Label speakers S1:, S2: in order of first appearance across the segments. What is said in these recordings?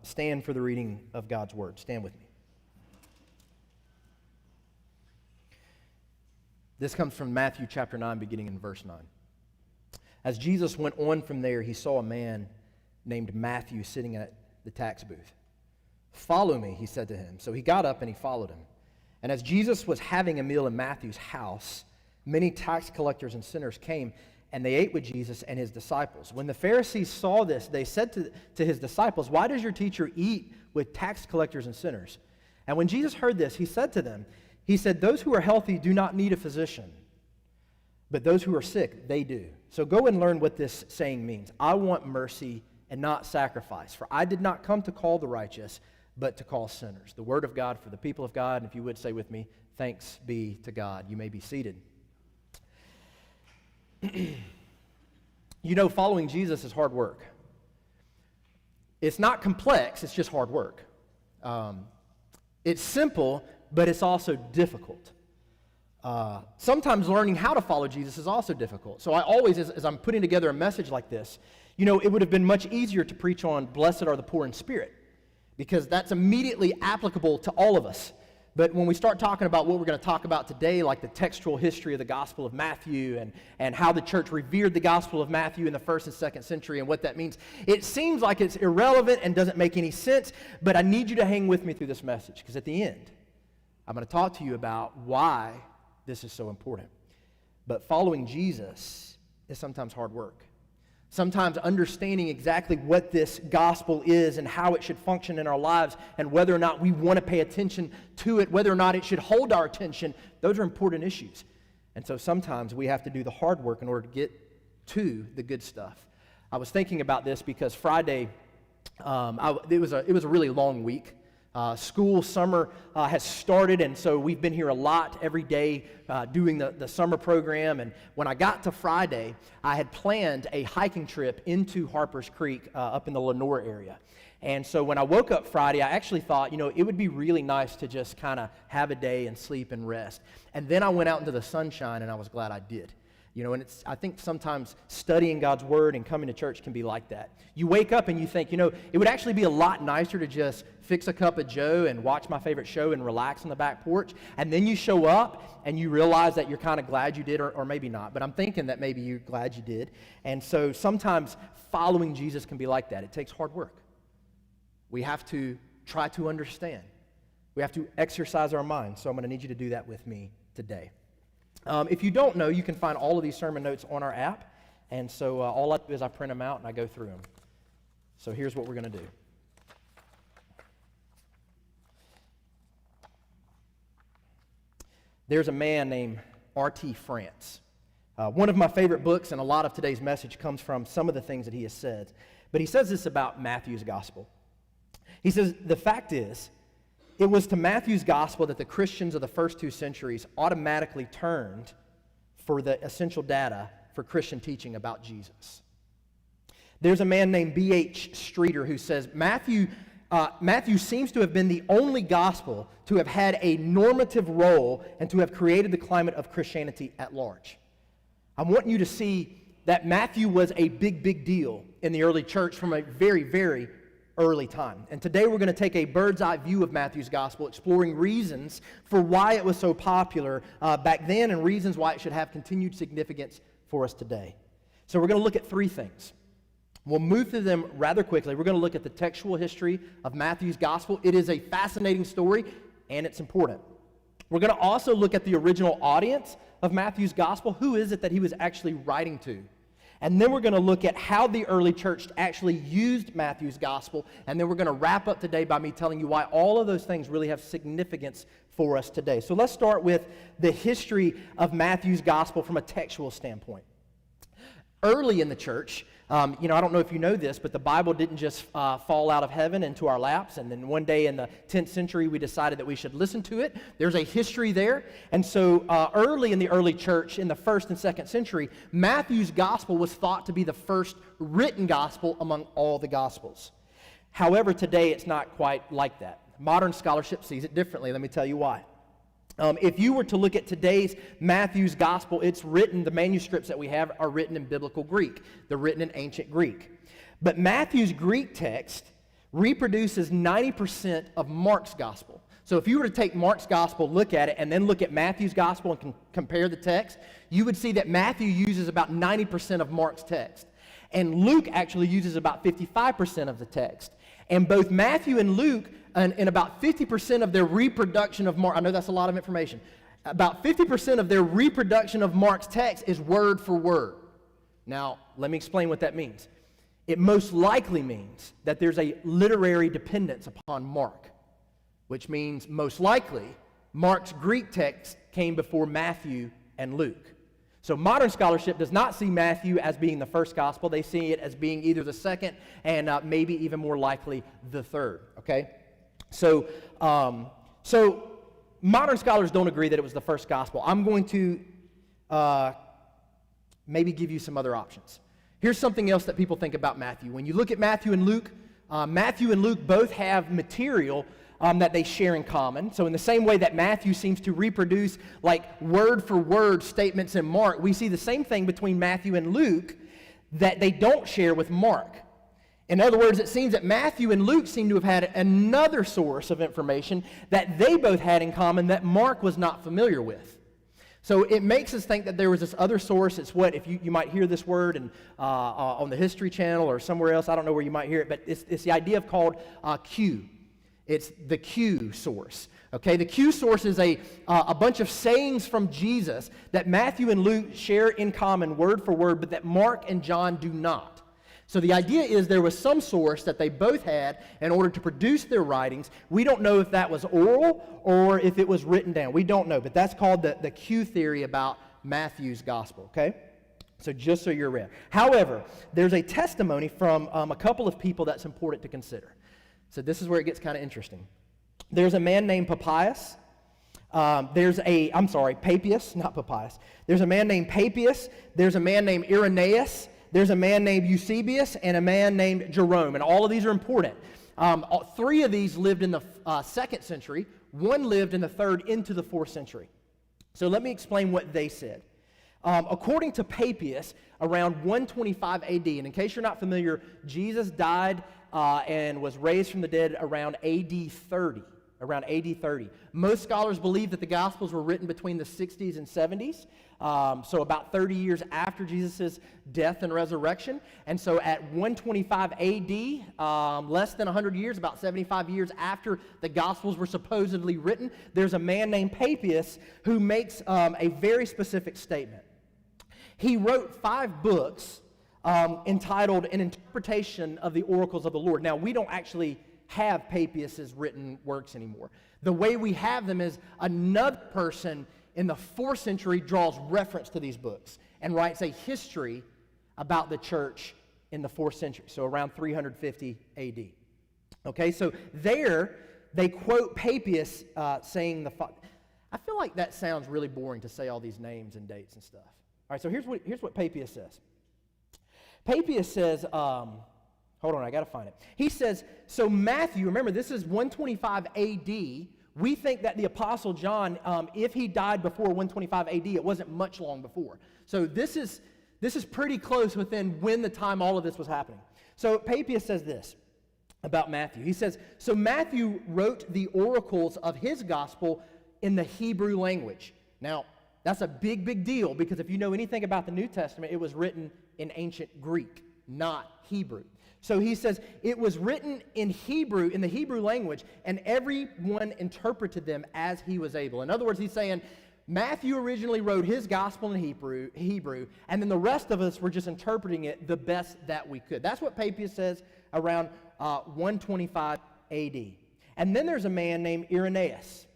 S1: stand for the reading of God's Word. Stand with me. This comes from Matthew chapter 9, beginning in verse 9. As Jesus went on from there, he saw a man named Matthew sitting at the tax booth. "Follow me," he said to him. So he got up and he followed him. And as Jesus was having a meal in Matthew's house, many tax collectors and sinners came, and they ate with Jesus and his disciples. When the Pharisees saw this, they said to his disciples, "Why does your teacher eat with tax collectors and sinners?" And when Jesus heard this, he said to them, he said, "Those who are healthy do not need a physician, but those who are sick, they do. So go and learn what this saying means. I want mercy and not sacrifice, for I did not come to call the righteous, but to call sinners." The word of God for the people of God. And if you would say with me, thanks be to God. You may be seated. You know, following Jesus is hard work. It's not complex, it's just hard work. It's simple, but it's also difficult. Sometimes learning how to follow Jesus is also difficult. So I always, as I'm putting together a message like this, you know, it would have been much easier to preach on blessed are the poor in spirit, because that's immediately applicable to all of us. But when we start talking about what we're going to talk about today, like the textual history of the Gospel of Matthew and how the church revered the Gospel of Matthew in the 1st and 2nd century and what that means, it seems like it's irrelevant and doesn't make any sense, but I need you to hang with me through this message, because at the end, I'm going to talk to you about why this is so important. But following Jesus is sometimes hard work. Sometimes understanding exactly what this gospel is and how it should function in our lives and whether or not we want to pay attention to it, whether or not it should hold our attention, those are important issues. And so sometimes we have to do the hard work in order to get to the good stuff. I was thinking about this because Friday, it was a really long week. Summer has started, and so we've been here a lot every day doing the summer program. And when I got to Friday, I had planned a hiking trip into Harper's Creek up in the Lenoir area. And so when I woke up Friday, I actually thought, you know, it would be really nice to just kind of have a day and sleep and rest. And then I went out into the sunshine, and I was glad I did. You know, and I think sometimes studying God's Word and coming to church can be like that. You wake up and you think, you know, it would actually be a lot nicer to just fix a cup of joe and watch my favorite show and relax on the back porch. And then you show up and you realize that you're kind of glad you did, or maybe not. But I'm thinking that maybe you're glad you did. And so sometimes following Jesus can be like that. It takes hard work. We have to try to understand. We have to exercise our minds. So I'm going to need you to do that with me today. If you don't know, you can find all of these sermon notes on our app. And so all I do is I print them out and I go through them. So here's what we're going to do. There's a man named R.T. France. One of my favorite books, and a lot of today's message comes from some of the things that he has said. But he says this about Matthew's gospel. He says, the fact is, it was to Matthew's gospel that the Christians of the first 2 centuries automatically turned for the essential data for Christian teaching about Jesus. There's a man named B.H. Streeter who says, Matthew seems to have been the only gospel to have had a normative role and to have created the climate of Christianity at large. I want you to see that Matthew was a big, big deal in the early church from a very, very early time. And today we're going to take a bird's eye view of Matthew's gospel, exploring reasons for why it was so popular back then and reasons why it should have continued significance for us today. So we're going to look at 3 things. We'll move through them rather quickly. We're going to look at the textual history of Matthew's gospel. It is a fascinating story, and it's important. We're going to also look at the original audience of Matthew's gospel. Who is it that he was actually writing to? And then we're going to look at how the early church actually used Matthew's gospel. And then we're going to wrap up today by me telling you why all of those things really have significance for us today. So let's start with the history of Matthew's gospel from a textual standpoint. Early in the church, I don't know if you know this, but the Bible didn't just fall out of heaven into our laps, and then one day in the 10th century we decided that we should listen to it. There's a history there, and so early in the early church, in the 1st and 2nd century, Matthew's gospel was thought to be the first written gospel among all the gospels. However, today it's not quite like that. Modern scholarship sees it differently. Let me tell you why. If you were to look at today's Matthew's gospel, it's written, the manuscripts that we have are written in biblical Greek. They're written in ancient Greek. But Matthew's Greek text reproduces 90% of Mark's gospel. So if you were to take Mark's gospel, look at it, and then look at Matthew's gospel and compare the text, you would see that Matthew uses about 90% of Mark's text. And Luke actually uses about 55% of the text. And both Matthew and Luke, in about 50% of their reproduction of Mark, I know that's a lot of information, about 50% of their reproduction of Mark's text is word for word. Now, let me explain what that means. It most likely means that there's a literary dependence upon Mark, which means most likely Mark's Greek text came before Matthew and Luke. So modern scholarship does not see Matthew as being the first gospel. They see it as being either the second and maybe even more likely the third, okay? So modern scholars don't agree that it was the first gospel. I'm going to maybe give you some other options. Here's something else that people think about Matthew. When you look at Matthew and Luke both have material that they share in common. So in the same way that Matthew seems to reproduce like word for word statements in Mark, we see the same thing between Matthew and Luke that they don't share with Mark. In other words, it seems that Matthew and Luke seem to have had another source of information that they both had in common that Mark was not familiar with. So it makes us think that there was this other source. It's what, if you might hear this word on the History Channel or somewhere else, I don't know where you might hear it, but it's the idea of called Q. It's the Q source. Okay, the Q source is a bunch of sayings from Jesus that Matthew and Luke share in common word for word, but that Mark and John do not. So the idea is there was some source that they both had in order to produce their writings. We don't know if that was oral or if it was written down. We don't know, but that's called the Q theory about Matthew's gospel, okay? So just so you're aware. However, there's a testimony from a couple of people that's important to consider. So this is where it gets kind of interesting. There's a man named Papias. Papias, not Papias. There's a man named Papias. There's a man named Irenaeus. There's a man named Eusebius and a man named Jerome, and all of these are important. Three of these lived in the 2nd century. One lived in the 3rd into the 4th century. So let me explain what they said. According to Papias, around 125 AD, and in case you're not familiar, Jesus died and was raised from the dead around AD 30. Around AD 30. Most scholars believe that the Gospels were written between the 60s and 70s, so about 30 years after Jesus' death and resurrection. And so at 125 AD, less than 100 years, about 75 years after the Gospels were supposedly written, there's a man named Papias who makes a very specific statement. He wrote 5 books entitled An Interpretation of the Oracles of the Lord. Now, we don't actually have Papias' written works anymore. The way we have them is another person in the 4th century draws reference to these books and writes a history about the church in the 4th century, so around 350 AD. Okay, so there they quote Papias saying I feel like that sounds really boring to say all these names and dates and stuff. All right, so here's what Papias says. Papias says, hold on, I got to find it. He says, so Matthew, remember this is 125 AD. We think that the Apostle John, if he died before 125 AD, it wasn't much long before. So this is pretty close within when the time all of this was happening. So Papias says this about Matthew. He says, so Matthew wrote the oracles of his gospel in the Hebrew language. Now, that's a big, big deal because if you know anything about the New Testament, it was written in ancient Greek, not Hebrew. So he says, it was written in Hebrew, in the Hebrew language, and everyone interpreted them as he was able. In other words, he's saying, Matthew originally wrote his gospel in Hebrew, and then the rest of us were just interpreting it the best that we could. That's what Papias says around 125 AD. And then there's a man named Irenaeus.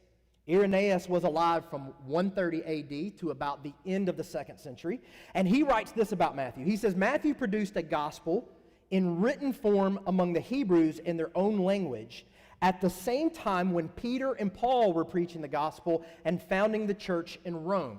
S1: Irenaeus was alive from 130 AD to about the end of the 2nd century, and he writes this about Matthew. He says, Matthew produced a gospel in written form among the Hebrews in their own language at the same time when Peter and Paul were preaching the gospel and founding the church in Rome.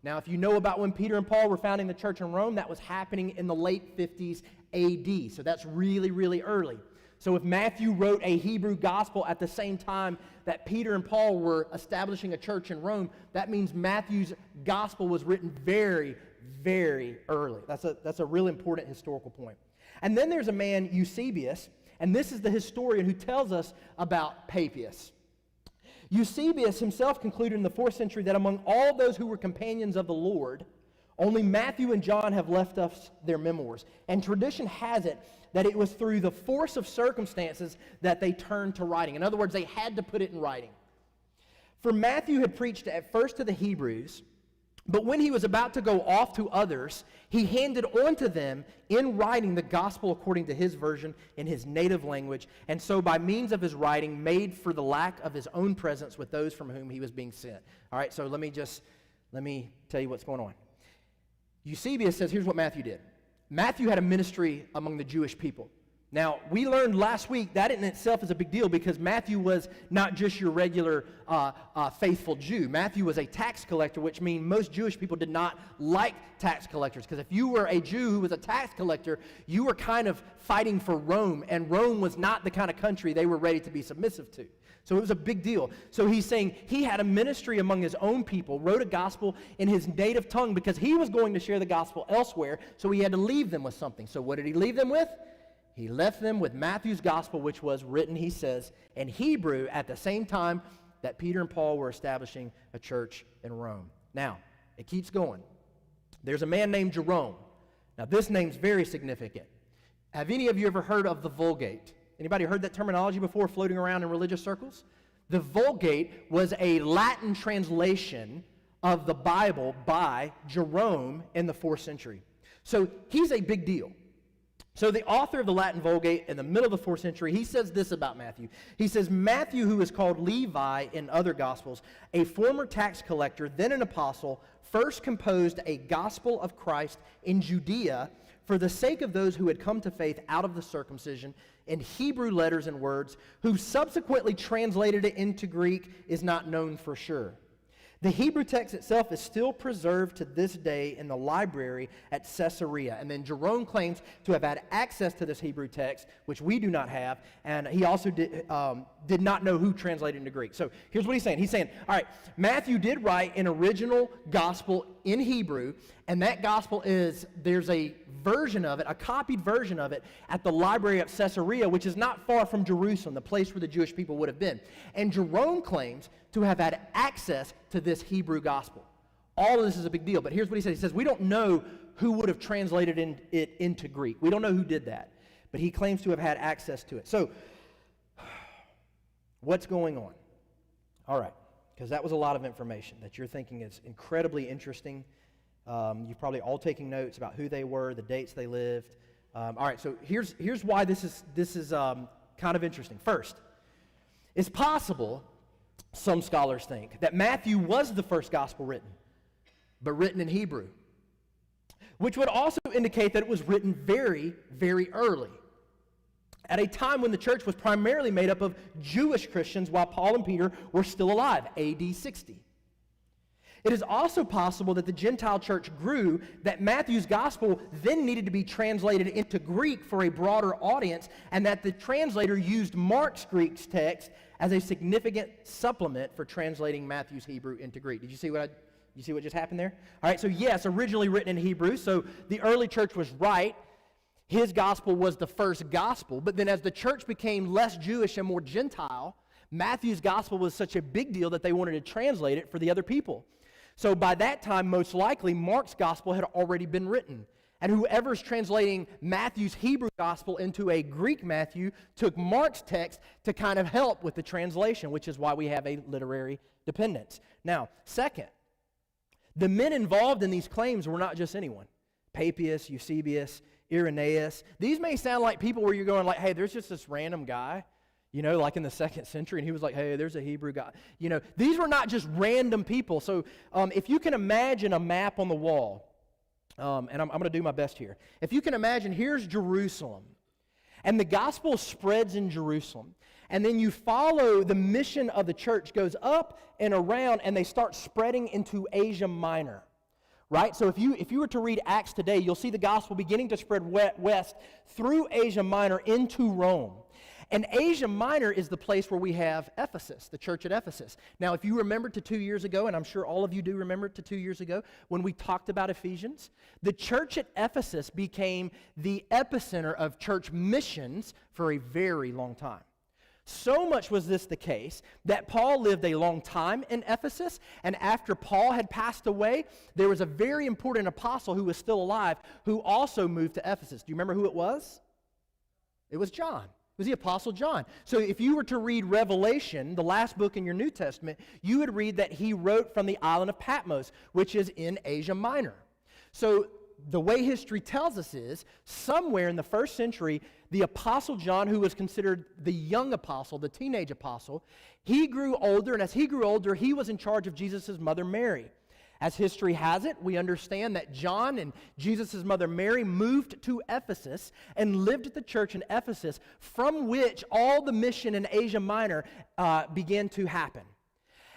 S1: Now, if you know about when Peter and Paul were founding the church in Rome, that was happening in the late 50s AD, so that's really, really early. So if Matthew wrote a Hebrew gospel at the same time that Peter and Paul were establishing a church in Rome, that means Matthew's gospel was written very, very early. That's a really important historical point. And then there's a man, Eusebius, And this is the historian who tells us about Papias. Eusebius himself concluded in the 4th century that among all those who were companions of the Lord, only Matthew and John have left us their memoirs. And tradition has it that it was through the force of circumstances that they turned to writing. In other words, they had to put it in writing. For Matthew had preached at first to the Hebrews, but when he was about to go off to others, he handed on to them in writing the gospel according to his version in his native language, and so by means of his writing made for the lack of his own presence with those from whom he was being sent. All right, so let me tell you what's going on. Eusebius says, here's what Matthew did. Matthew had a ministry among the Jewish people. Now, we learned last week that in itself is a big deal because Matthew was not just your regular faithful Jew. Matthew was a tax collector, which means most Jewish people did not like tax collectors. Because if you were a Jew who was a tax collector, you were kind of fighting for Rome, and Rome was not the kind of country they were ready to be submissive to. So it was a big deal. So he's saying he had a ministry among his own people, wrote a gospel in his native tongue because he was going to share the gospel elsewhere, so he had to leave them with something. So what did he leave them with? He left them with Matthew's gospel, which was written, he says, in Hebrew at the same time that Peter and Paul were establishing a church in Rome. Now, it keeps going. There's a man named Jerome. Now, this name's very significant. Have any of you ever heard of the Vulgate? Anybody heard that terminology before floating around in religious circles? The Vulgate was a Latin translation of the Bible by Jerome in the 4th century. So he's a big deal. So the author of the Latin Vulgate in the middle of the 4th century, he says this about Matthew. He says, Matthew, who is called Levi in other Gospels, a former tax collector, then an apostle, first composed a gospel of Christ in Judea for the sake of those who had come to faith out of the circumcision in Hebrew letters and words, who subsequently translated it into Greek is not known for sure. The Hebrew text itself is still preserved to this day in the library at Caesarea. And then Jerome claims to have had access to this Hebrew text, which we do not have, and he also did not know who translated into Greek. So here's what he's saying. He's saying, all right, Matthew did write an original gospel in Hebrew, and that gospel there's a version of it, a copied version of it, at the library of Caesarea, which is not far from Jerusalem, the place where the Jewish people would have been. And Jerome claims to have had access to this Hebrew gospel. All of this is a big deal, but here's what he says. He says, we don't know who would have translated it into Greek. We don't know who did that, but he claims to have had access to it. So, what's going on? All right, because that was a lot of information that you're thinking is incredibly interesting. You've probably all taken notes about who they were, the dates they lived. All right, so here's why this is kind of interesting. First, it's possible, some scholars think, that Matthew was the first gospel written, but written in Hebrew, which would also indicate that it was written very, very early, at a time when the church was primarily made up of Jewish Christians while Paul and Peter were still alive, AD 60. It is also possible that the Gentile church grew, that Matthew's gospel then needed to be translated into Greek for a broader audience, and that the translator used Mark's Greek text as a significant supplement for translating Matthew's Hebrew into Greek. Did you see what just happened there? All right, so yes, originally written in Hebrew, so the early church was right. His gospel was the first gospel, but then as the church became less Jewish and more Gentile, Matthew's gospel was such a big deal that they wanted to translate it for the other people. So by that time, most likely, Mark's gospel had already been written. And whoever's translating Matthew's Hebrew gospel into a Greek Matthew took Mark's text to kind of help with the translation, which is why we have a literary dependence. Now, second, the men involved in these claims were not just anyone. Papias, Eusebius, Irenaeus. These may sound like people where you're going like, hey, there's just this random guy, like in the 2nd century, and he was like, hey, there's a Hebrew guy. These were not just random people. So if you can imagine a map on the wall, and I'm going to do my best here. If you can imagine, here's Jerusalem, and the gospel spreads in Jerusalem, and then you follow the mission of the church, goes up and around, and they start spreading into Asia Minor. Right? So if you were to read Acts today, you'll see the gospel beginning to spread west through Asia Minor into Rome. And Asia Minor is the place where we have Ephesus, the church at Ephesus. Now, if you remember to 2 years ago, and I'm sure all of you do remember to 2 years ago, when we talked about Ephesians, the church at Ephesus became the epicenter of church missions for a very long time. So much was this the case that Paul lived a long time in Ephesus, and after Paul had passed away, there was a very important apostle who was still alive who also moved to Ephesus. Do you remember who it was? It was John. It was the Apostle John. So if you were to read Revelation, the last book in your New Testament, you would read that he wrote from the island of Patmos, which is in Asia Minor. So the way history tells us is, somewhere in the first century, the Apostle John, who was considered the young apostle, the teenage apostle, he grew older, and as he grew older, he was in charge of Jesus' mother Mary. As history has it, we understand that John and Jesus' mother Mary moved to Ephesus and lived at the church in Ephesus, from which all the mission in Asia Minor began to happen.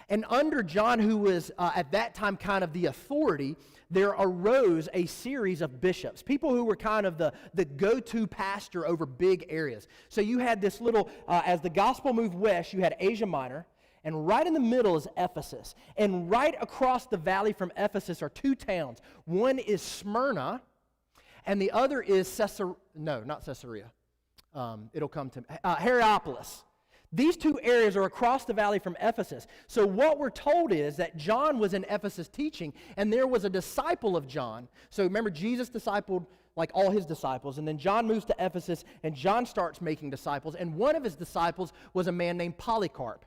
S1: And under John, who was at that time kind of the authority, there arose a series of bishops, people who were kind of the go-to pastor over big areas. So you had this little, as the gospel moved west, you had Asia Minor, and right in the middle is Ephesus. And right across the valley from Ephesus are two towns. One is Smyrna, and the other is Caesarea. It'll come to me. Hierapolis. These two areas are across the valley from Ephesus. So what we're told is that John was in Ephesus teaching, and there was a disciple of John. So remember, Jesus discipled like all his disciples, and then John moves to Ephesus, and John starts making disciples, and one of his disciples was a man named Polycarp.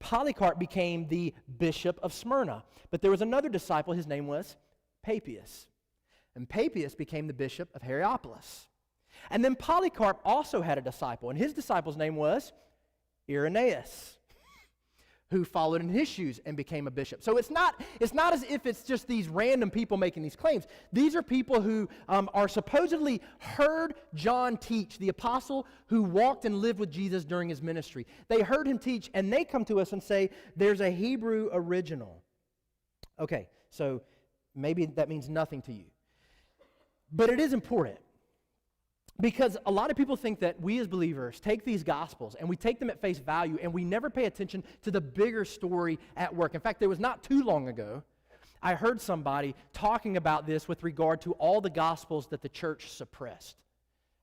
S1: Polycarp became the bishop of Smyrna. But there was another disciple, his name was Papias. And Papias became the bishop of Hierapolis. And then Polycarp also had a disciple, and his disciple's name was Irenaeus, who followed in his shoes and became a bishop. So it's not as if it's just these random people making these claims. These are people who are supposedly heard John teach, the apostle who walked and lived with Jesus during his ministry. They heard him teach, and they come to us and say, there's a Hebrew original. Okay, so maybe that means nothing to you. But it is important. Because a lot of people think that we as believers take these gospels and we take them at face value, and we never pay attention to the bigger story at work. In fact, there was not too long ago, I heard somebody talking about this with regard to all the gospels that the church suppressed.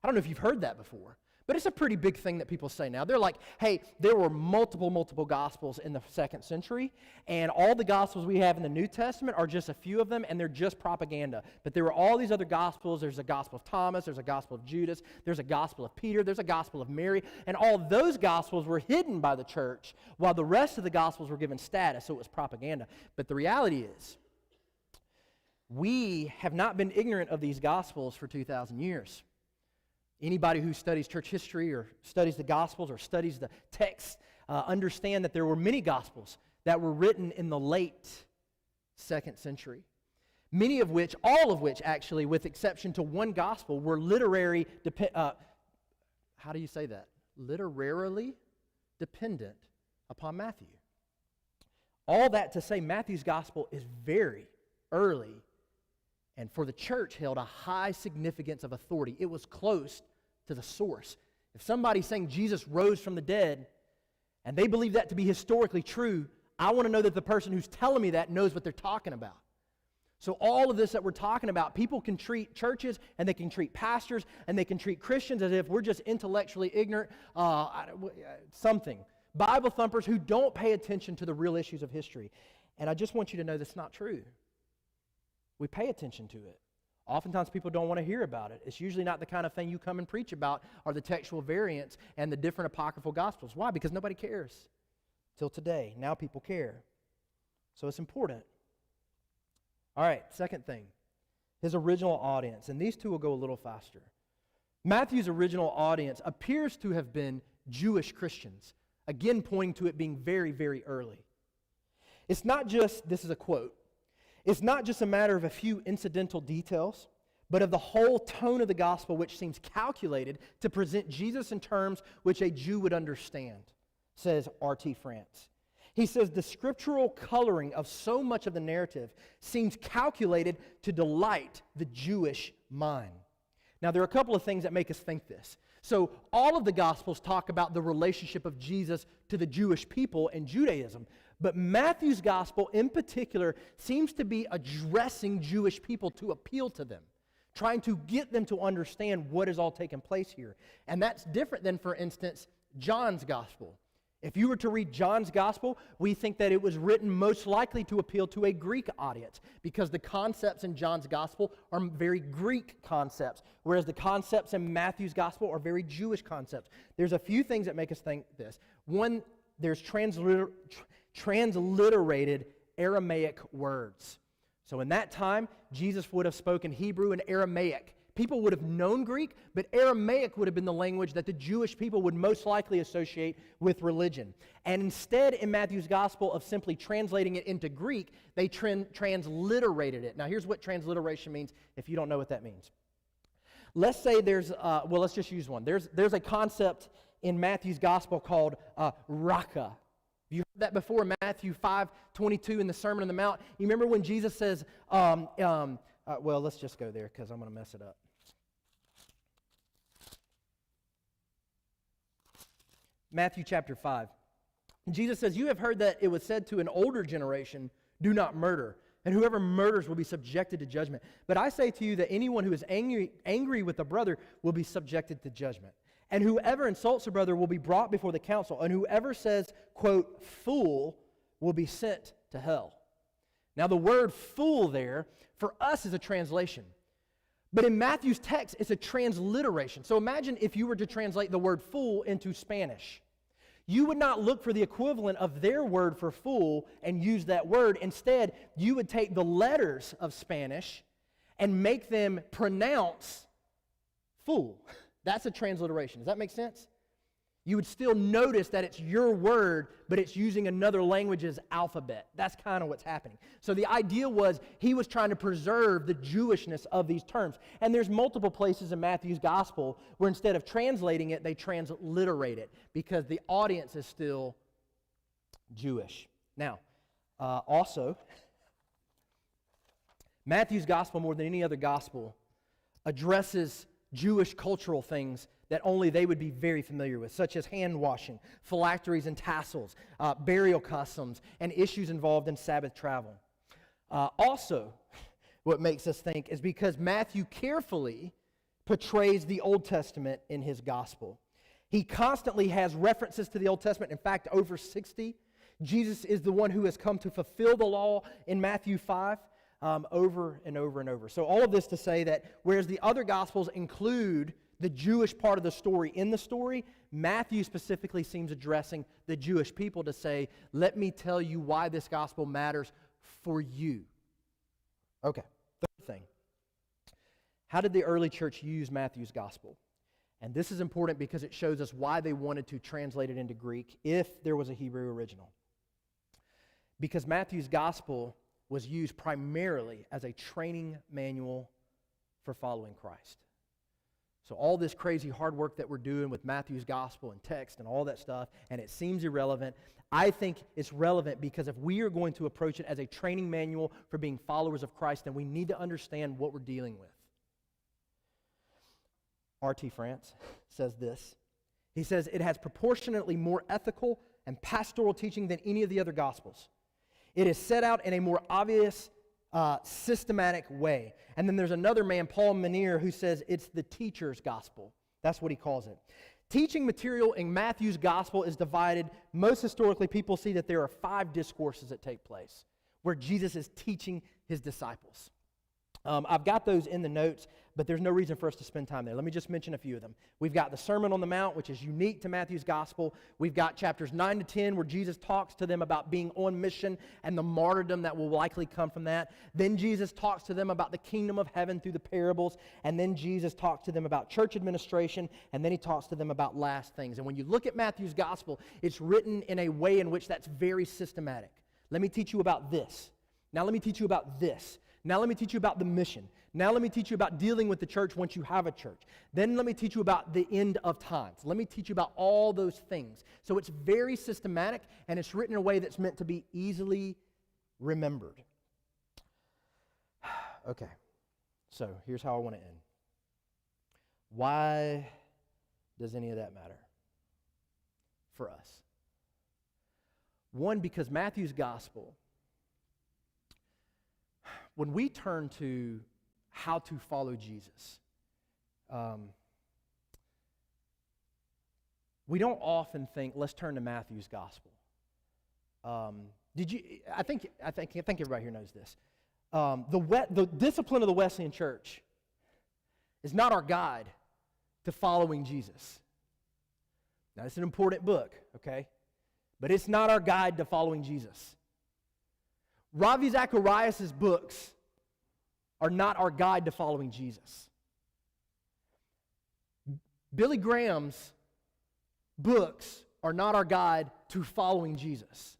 S1: I don't know if you've heard that before, but it's a pretty big thing that people say now. They're like, hey, there were multiple gospels in the second century, and all the gospels we have in the New Testament are just a few of them, and they're just propaganda. But there were all these other gospels. There's a gospel of Thomas, there's a gospel of Judas, there's a gospel of Peter, there's a gospel of Mary, and all those gospels were hidden by the church, while the rest of the gospels were given status, so it was propaganda. But the reality is, we have not been ignorant of these gospels for 2,000 years. Anybody who studies church history or studies the Gospels or studies the text understand that there were many Gospels that were written in the late 2nd century. Many of which, all of which actually, with exception to one Gospel, were literary, how do you say that? Literarily dependent upon Matthew. All that to say Matthew's Gospel is very early, and for the church held a high significance of authority. It was close to the source. If somebody's saying Jesus rose from the dead, and they believe that to be historically true, I want to know that the person who's telling me that knows what they're talking about. So all of this that we're talking about, people can treat churches, and they can treat pastors, and they can treat Christians as if we're just intellectually ignorant, something. Bible thumpers who don't pay attention to the real issues of history. And I just want you to know that's not true. We pay attention to it. Oftentimes people don't want to hear about it. It's usually not the kind of thing you come and preach about are the textual variants and the different apocryphal gospels. Why? Because nobody cares. Till today. Now people care. So it's important. All right, second thing. His original audience. And these two will go a little faster. Matthew's original audience appears to have been Jewish Christians. Again, pointing to it being very, very early. It's not just, this is a quote, it's not just a matter of a few incidental details, but of the whole tone of the gospel, which seems calculated to present Jesus in terms which a Jew would understand, says R.T. France. He says the scriptural coloring of so much of the narrative seems calculated to delight the Jewish mind. Now, there are a couple of things that make us think this. So all of the Gospels talk about the relationship of Jesus to the Jewish people and Judaism. But Matthew's Gospel in particular seems to be addressing Jewish people to appeal to them, trying to get them to understand what is all taking place here. And that's different than, for instance, John's Gospel. If you were to read John's Gospel, we think that it was written most likely to appeal to a Greek audience because the concepts in John's Gospel are very Greek concepts, whereas the concepts in Matthew's Gospel are very Jewish concepts. There's a few things that make us think this. One, there's transliterated Aramaic words. So in that time, Jesus would have spoken Hebrew and Aramaic. People would have known Greek, but Aramaic would have been the language that the Jewish people would most likely associate with religion. And instead, in Matthew's Gospel, of simply translating it into Greek, they transliterated it. Now, here's what transliteration means if you don't know what that means. Let's say let's just use one. There's a concept in Matthew's Gospel called raka. You heard that before in Matthew 5:22 in the Sermon on the Mount. You remember when Jesus says, let's just go there because I'm going to mess it up. Matthew chapter 5. Jesus says, "You have heard that it was said to an older generation, 'Do not murder, and whoever murders will be subjected to judgment. But I say to you that anyone who is angry with a brother will be subjected to judgment. And whoever insults a brother will be brought before the council, and whoever says, quote, 'fool,' will be sent to hell." Now the word fool there, for us, is a translation. But in Matthew's text, it's a transliteration. So imagine if you were to translate the word fool into Spanish. You would not look for the equivalent of their word for fool and use that word. Instead, you would take the letters of Spanish and make them pronounce fool. That's a transliteration. Does that make sense? You would still notice that it's your word, but it's using another language's alphabet. That's kind of what's happening. So the idea was he was trying to preserve the Jewishness of these terms. And there's multiple places in Matthew's Gospel where instead of translating it, they transliterate it because the audience is still Jewish. Now, also, Matthew's Gospel, more than any other Gospel, addresses Jewish cultural things that only they would be very familiar with, such as hand washing, phylacteries and tassels, burial customs, and issues involved in Sabbath travel. Also, what makes us think is because Matthew carefully portrays the Old Testament in his gospel. He constantly has references to the Old Testament, in fact, over 60. Jesus is the one who has come to fulfill the law in Matthew 5. Over and over and over. So all of this to say that whereas the other Gospels include the Jewish part of the story in the story, Matthew specifically seems addressing the Jewish people to say, let me tell you why this Gospel matters for you. Okay, third thing. How did the early church use Matthew's Gospel? And this is important because it shows us why they wanted to translate it into Greek if there was a Hebrew original. Because Matthew's Gospel was used primarily as a training manual for following Christ. So all this crazy hard work that we're doing with Matthew's Gospel and text and all that stuff, and it seems irrelevant, I think it's relevant because if we are going to approach it as a training manual for being followers of Christ, then we need to understand what we're dealing with. R.T. France says this. He says, "It has proportionately more ethical and pastoral teaching than any of the other Gospels. It is set out in a more obvious, systematic way." And then there's another man, Paul Manier, who says it's the teacher's gospel. That's what he calls it. Teaching material in Matthew's gospel is divided. Most historically, people see that there are 5 discourses that take place where Jesus is teaching his disciples. I've got those in the notes, but there's no reason for us to spend time there. Let me just mention a few of them. We've got the Sermon on the Mount, which is unique to Matthew's Gospel. We've got chapters 9 to 10, where Jesus talks to them about being on mission and the martyrdom that will likely come from that. Then Jesus talks to them about the kingdom of heaven through the parables. And then Jesus talks to them about church administration. And then he talks to them about last things. And when you look at Matthew's Gospel, it's written in a way in which that's very systematic. Let me teach you about this. Now let me teach you about this. Now let me teach you about the mission. Now let me teach you about dealing with the church once you have a church. Then let me teach you about the end of times. Let me teach you about all those things. So it's very systematic, and it's written in a way that's meant to be easily remembered. Okay, so here's how I want to end. Why does any of that matter for us? One, because Matthew's gospel, when we turn to how to follow Jesus, we don't often think, let's turn to Matthew's gospel. I think everybody here knows this. The discipline of the Wesleyan church is not our guide to following Jesus. Now, it's an important book, okay? But it's not our guide to following Jesus. Ravi Zacharias' books are not our guide to following Jesus. Billy Graham's books are not our guide to following Jesus.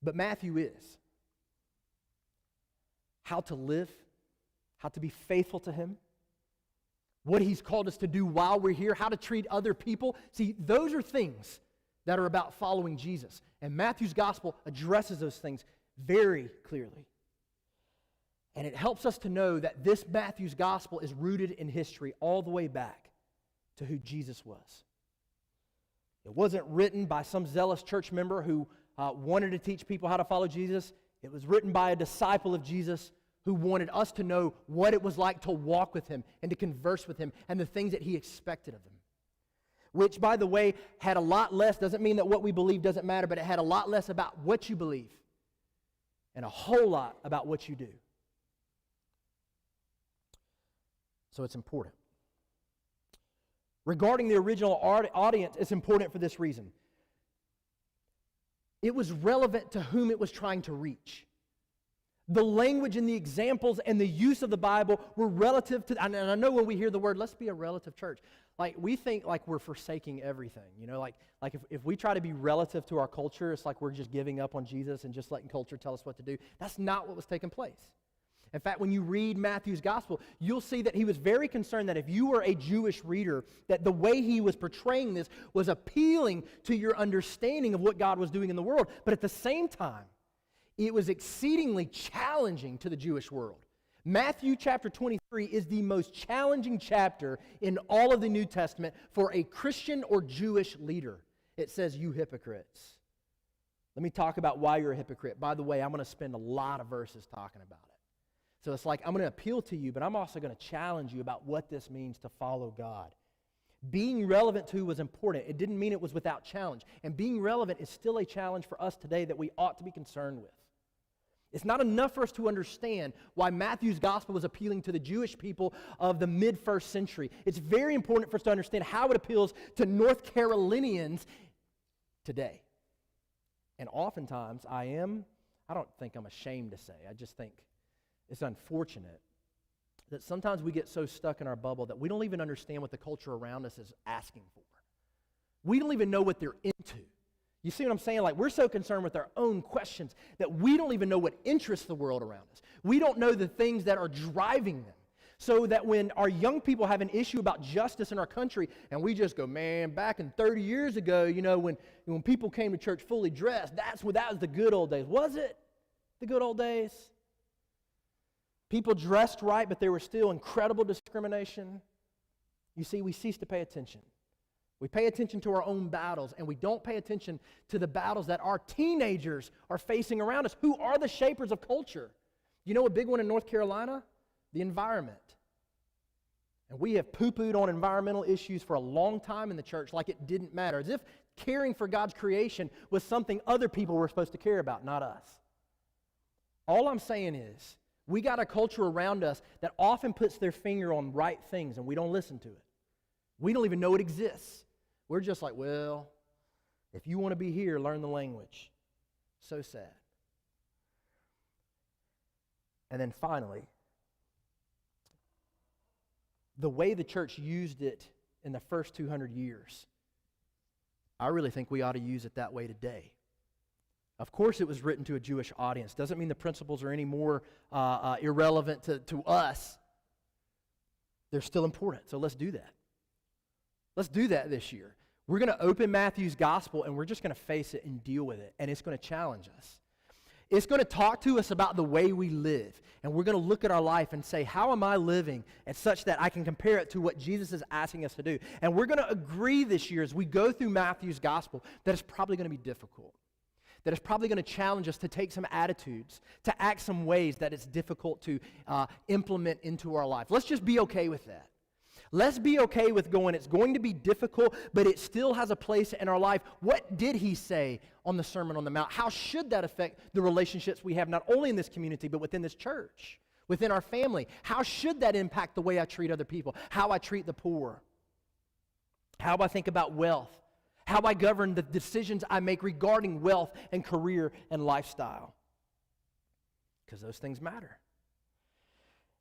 S1: But Matthew is. How to live, how to be faithful to Him, what He's called us to do while we're here, how to treat other people. See, those are things that are about following Jesus. And Matthew's gospel addresses those things very clearly. And it helps us to know that this Matthew's gospel is rooted in history all the way back to who Jesus was. It wasn't written by some zealous church member who wanted to teach people how to follow Jesus. It was written by a disciple of Jesus who wanted us to know what it was like to walk with Him and to converse with Him and the things that He expected of Him. Which, by the way, had a lot less, doesn't mean that what we believe doesn't matter, but it had a lot less about what you believe and a whole lot about what you do. So it's important. Regarding the original audience, it's important for this reason. It was relevant to whom it was trying to reach. The language and the examples and the use of the Bible were relative to, and I know when we hear the word, let's be a relative church, like we think like we're forsaking everything, you know, like if we try to be relative to our culture, it's like we're just giving up on Jesus and just letting culture tell us what to do. That's not what was taking place. In fact, when you read Matthew's gospel, you'll see that he was very concerned that if you were a Jewish reader, that the way he was portraying this was appealing to your understanding of what God was doing in the world. But at the same time, it was exceedingly challenging to the Jewish world. Matthew chapter 23 is the most challenging chapter in all of the New Testament for a Christian or Jewish leader. It says, "You hypocrites." Let me talk about why you're a hypocrite. By the way, I'm going to spend a lot of verses talking about it. So it's like I'm going to appeal to you, but I'm also going to challenge you about what this means to follow God. Being relevant to was important. It didn't mean it was without challenge. And being relevant is still a challenge for us today that we ought to be concerned with. It's not enough for us to understand why Matthew's gospel was appealing to the Jewish people of the mid-1st century. It's very important for us to understand how it appeals to North Carolinians today. And oftentimes, I don't think I'm ashamed to say, I just think it's unfortunate that sometimes we get so stuck in our bubble that we don't even understand what the culture around us is asking for. We don't even know what they're into. You see what I'm saying? Like, we're so concerned with our own questions that we don't even know what interests the world around us. We don't know the things that are driving them. So that when our young people have an issue about justice in our country, and we just go, man, back in 30 years ago, you know, when people came to church fully dressed, that was the good old days. Was it the good old days? People dressed right, but there was still incredible discrimination. You see, we cease to pay attention. We pay attention to our own battles, and we don't pay attention to the battles that our teenagers are facing around us. Who are the shapers of culture? You know a big one in North Carolina? The environment. And we have poo-pooed on environmental issues for a long time in the church like it didn't matter, as if caring for God's creation was something other people were supposed to care about, not us. All I'm saying is, we got a culture around us that often puts their finger on right things, and we don't listen to it. We don't even know it exists. We're just like, well, if you want to be here, learn the language. So sad. And then finally, the way the church used it in the first 200 years, I really think we ought to use it that way today. Of course, it was written to a Jewish audience. Doesn't mean the principles are any more irrelevant to us. They're still important, so let's do that. Let's do that this year. We're going to open Matthew's gospel, and we're just going to face it and deal with it, and it's going to challenge us. It's going to talk to us about the way we live. And we're going to look at our life and say, how am I living? And such that I can compare it to what Jesus is asking us to do. And we're going to agree this year as we go through Matthew's gospel that it's probably going to be difficult. That it's probably going to challenge us to take some attitudes, to act some ways that it's difficult to implement into our life. Let's just be okay with that. Let's be okay with going, it's going to be difficult, but it still has a place in our life. What did he say on the Sermon on the Mount? How should that affect the relationships we have, not only in this community, but within this church, within our family? How should that impact the way I treat other people, how I treat the poor, how I think about wealth, how I govern the decisions I make regarding wealth and career and lifestyle? Because those things matter.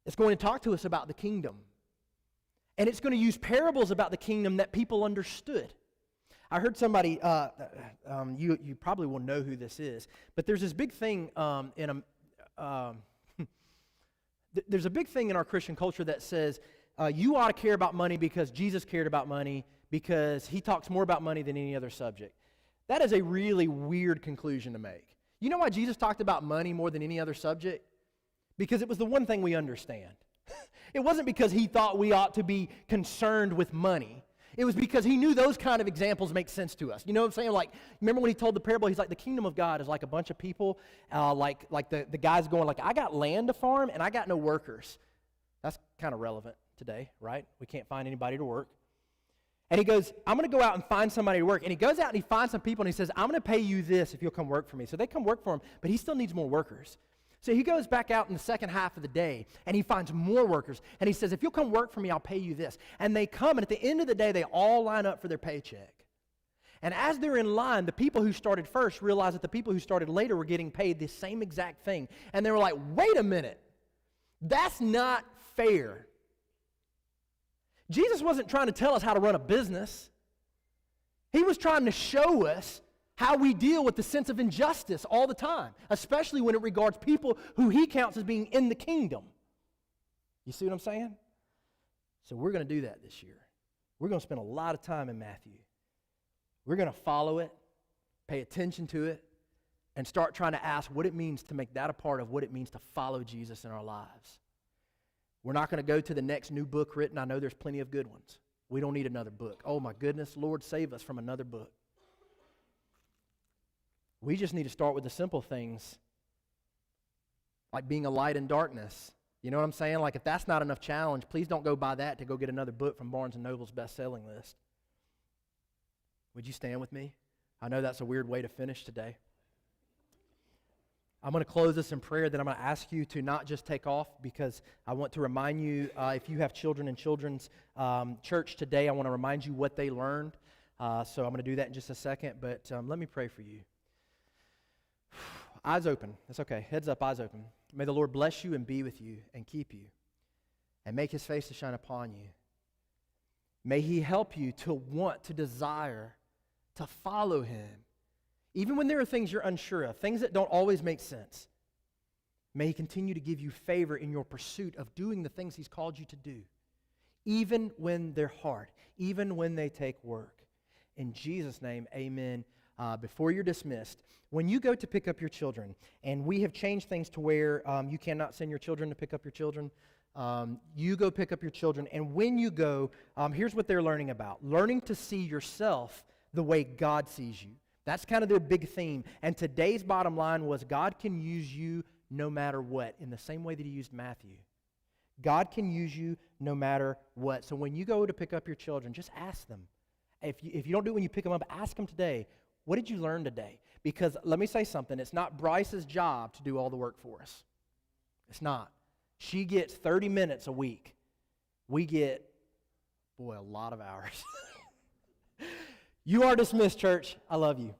S1: It's going to talk to us about the kingdom. And it's going to use parables about the kingdom that people understood. I heard somebody, you probably will know who this is, but there's this big thing there's a big thing in our Christian culture that says you ought to care about money because Jesus cared about money, because he talks more about money than any other subject. That is a really weird conclusion to make. You know why Jesus talked about money more than any other subject? Because it was the one thing we understand. It wasn't because he thought we ought to be concerned with money. It was because he knew those kind of examples make sense to us. You know what I'm saying? Like, remember when he told the parable, he's like, the kingdom of God is like a bunch of people, like the guy's going like, I got land to farm and I got no workers. That's kind of relevant today, right? We can't find anybody to work. And he goes, I'm going to go out and find somebody to work. And he goes out and he finds some people and he says, I'm going to pay you this if you'll come work for me. So they come work for him, but he still needs more workers. So he goes back out in the second half of the day, and he finds more workers, and he says, if you'll come work for me, I'll pay you this. And they come, and at the end of the day, they all line up for their paycheck. And as they're in line, the people who started first realized that the people who started later were getting paid the same exact thing. And they were like, wait a minute, that's not fair. Jesus wasn't trying to tell us how to run a business. He was trying to show us how we deal with the sense of injustice all the time, especially when it regards people who he counts as being in the kingdom. You see what I'm saying? So we're going to do that this year. We're going to spend a lot of time in Matthew. We're going to follow it, pay attention to it, and start trying to ask what it means to make that a part of what it means to follow Jesus in our lives. We're not going to go to the next new book written. I know there's plenty of good ones. We don't need another book. Oh my goodness, Lord, save us from another book. We just need to start with the simple things, like being a light in darkness. You know what I'm saying? Like, if that's not enough challenge, please don't go buy that to go get another book from Barnes & Noble's best-selling list. Would you stand with me? I know that's a weird way to finish today. I'm going to close this in prayer, then I'm going to ask you to not just take off, because I want to remind you, if you have children in children's church today, I want to remind you what they learned. So I'm going to do that in just a second, but let me pray for you. Eyes open. That's okay. Heads up, eyes open. May the Lord bless you and be with you and keep you and make his face to shine upon you. May he help you to want, to desire, to follow him. Even when there are things you're unsure of, things that don't always make sense. May he continue to give you favor in your pursuit of doing the things he's called you to do, even when they're hard, even when they take work. In Jesus' name, amen. Before you're dismissed, when you go to pick up your children, and we have changed things to where you cannot send your children to pick up your children, you go pick up your children, and when you go, here's what they're learning about. Learning to see yourself the way God sees you. That's kind of their big theme. And today's bottom line was God can use you no matter what, in the same way that he used Matthew. God can use you no matter what. So when you go to pick up your children, just ask them. If you don't do it when you pick them up, ask them today, what did you learn today? Because let me say something, it's not Bryce's job to do all the work for us. It's not. She gets 30 minutes a week. We get, a lot of hours. You are dismissed, church. I love you.